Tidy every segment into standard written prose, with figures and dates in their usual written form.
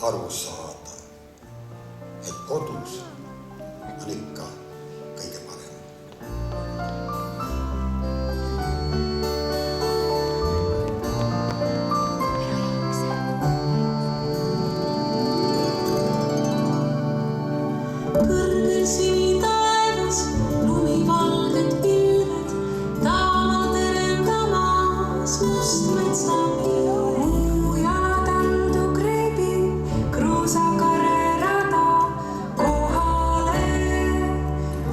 aru saada, et kodus on ikka kõige parem. Kõrgel sinitaevas lumivalged pilved, taama terendamas must metsapiir ja taldu kreebib kruusakarre rada, kohale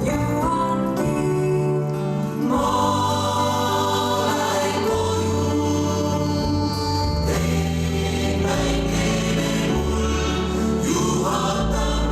jõuangi. Ma lähen koju, teen väikene mul juhatab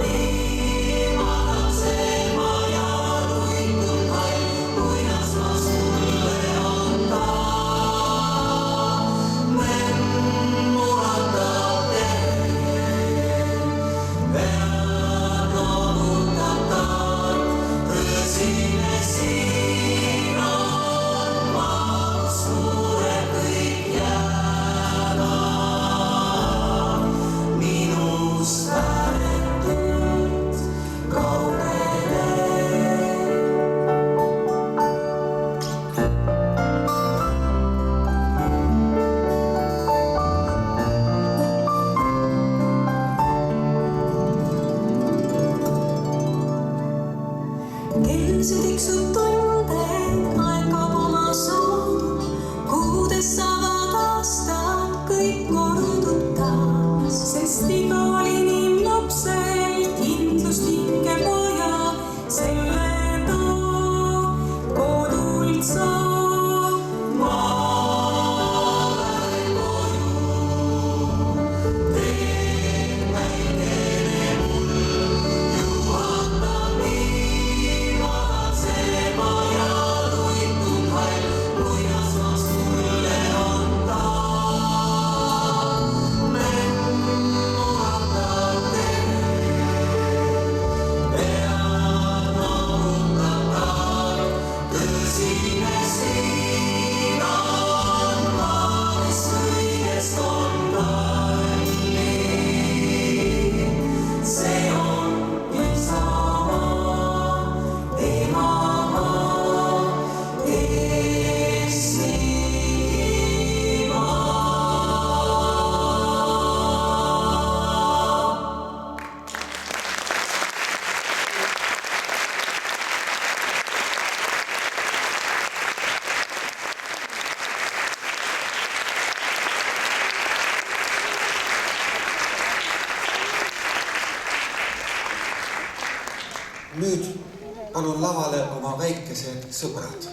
see tiksub tunde, aegab oma soodu, kuudes saavad aastad kõik korduta, sest iga inimlapsel kindlust hinge poja, selle toob kodult saab. Ma lähen koju, teen väikene mul juhatab Nüüd palun lavale oma väikesed sõbrad.